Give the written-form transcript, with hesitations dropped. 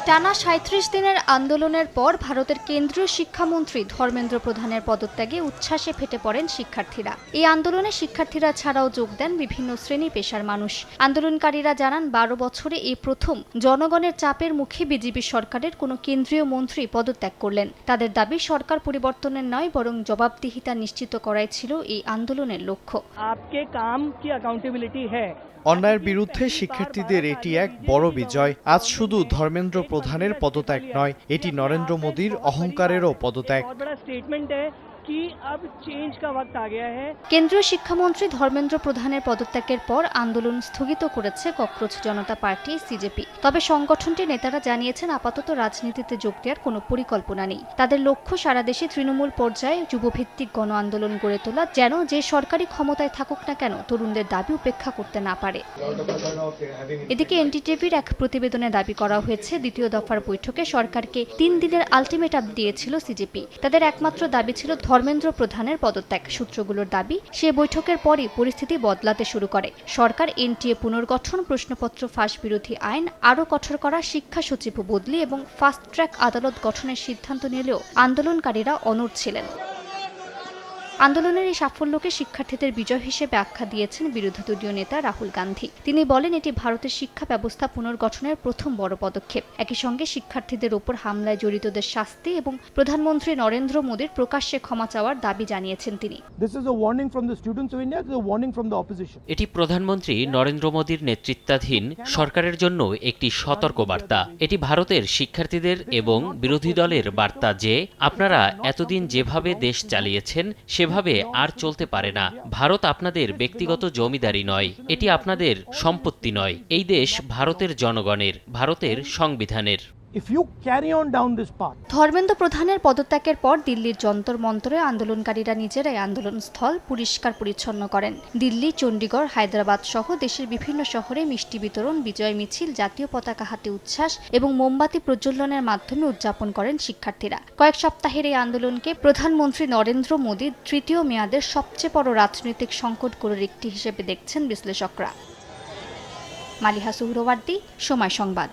টানা ৩৭ দিনের আন্দোলনের পর ভারতের কেন্দ্রীয় শিক্ষামন্ত্রী ধর্মেন্দ্র প্রধানের পদত্যাগে উচ্ছ্বাসে ফেটে পড়েন শিক্ষার্থীরা। এই আন্দোলনে শিক্ষার্থীরা ছাড়াও যোগ দেন বিভিন্ন শ্রেণী পেশার মানুষ। আন্দোলনকারীরা জানান ১২ বছরে এই প্রথম জনগণের চাপের মুখে বিজেপি সরকারের কোনো কেন্দ্রীয় মন্ত্রী পদত্যাগ করলেন। তাদের দাবি সরকার পরিবর্তনের নয় বরং জবাবদিহিতা নিশ্চিত করাই ছিল এই আন্দোলনের লক্ষ্য। অন্যায়ের বিরুদ্ধে শিক্ষার্থীদের এটি এক বড় বিজয়। আজ শুধু ধর্মেন্দ্র প্রধানের পদত্যাগ নয়, এটি নরেন্দ্র মোদীর অহংকারেরও পদত্যাগ। কেন্দ্রীয় শিক্ষামন্ত্রী ধর্মেন্দ্র প্রধানের পদত্যাগের পর আন্দোলন স্থগিত করেছে ককরোচ জনতা পার্টি সিজেপি। তবে সংগঠনটির নেতারা জানিয়েছেন আপাতত রাজনীতিতে যোগ দেওয়ার কোনো পরিকল্পনা নেই। তাদের লক্ষ্য সারা দেশে তৃণমূল পর্যায়ে যুবভিত্তিক গণ আন্দোলন গড়ে তোলা, যেন যে সরকারি ক্ষমতায় থাকুক না কেন তরুণদের দাবি উপেক্ষা করতে না পারে। এদিকে এনডিটিভির এক প্রতিবেদনে দাবি করা হয়েছে, দ্বিতীয় দফার বৈঠকে সরকারকে ৩ দিনের আলটিমেটাম দিয়েছিল সিজেপি। তাদের একমাত্র দাবি ছিল ধর্মেন্দ্র প্রধানের পদত্যাগ। সূত্রগুলোর দাবি, সে বৈঠকের পরই পরিস্থিতি বদলাতে শুরু করে। সরকার এনটিএ পুনর্গঠন, প্রশ্নপত্র ফাঁস বিরোধী আইন আরও কঠোর করা, শিক্ষা সচিব বদলি এবং ফাস্ট ট্র্যাক আদালত গঠনের সিদ্ধান্ত নিলেও আন্দোলনকারীরা অনড় ছিলেন। আন্দোলনের এই সাফল্যকে শিক্ষার্থীদের বিজয় হিসেবে আখ্যা দিয়েছেন বিরোধী দলীয় নেতা রাহুল গান্ধী। তিনি বলেন, এটি ভারতের শিক্ষা ব্যবস্থা পুনর্গঠনের প্রথম বড় পদক্ষেপ। একই সঙ্গে শিক্ষার্থীদের ওপর হামলায় জড়িতদের শাস্তি এবং প্রধানমন্ত্রী নরেন্দ্র মোদীর প্রকাশ্যে ক্ষমা চাওয়ার দাবি জানিয়েছেন তিনি। এটি প্রধানমন্ত্রী নরেন্দ্র মোদীর নেতৃত্বাধীন সরকারের জন্য একটি সতর্ক বার্তা। এটি ভারতের শিক্ষার্থীদের এবং বিরোধী দলের বার্তা যে আপনারা এতদিন যেভাবে দেশ চালিয়েছেন সেভাবে আর চলতে পারে না। ভারত আপনাদের ব্যক্তিগত জমিদারি নয়, এটি আপনাদের সম্পত্তি নয়। এই দেশ ভারতের জনগণের, ভারতের সংবিধানের। ধর্মেন্দ্র প্রধানের পদত্যাগের পর দিল্লির যন্তর মন্তরে আন্দোলনকারীরা নিজেরাই আন্দোলন স্থল পরিষ্কার পরিচ্ছন্ন করেন। দিল্লি, চণ্ডীগড়, হায়দ্রাবাদ সহ দেশের বিভিন্ন শহরে মিষ্টি বিতরণ, বিজয় মিছিল, জাতীয় পতাকা হাতে উচ্ছ্বাস এবং মোমবাতি প্রজ্বলনের মাধ্যমে উদযাপন করেন শিক্ষার্থীরা। কয়েক সপ্তাহের এই আন্দোলনকে প্রধানমন্ত্রী নরেন্দ্র মোদীর তৃতীয় মেয়াদের সবচেয়ে বড় রাজনৈতিক সংকটগুলোর একটি হিসেবে দেখছেন বিশ্লেষকরা। মালিহা সুহরওয়ার্দী, সময় সংবাদ।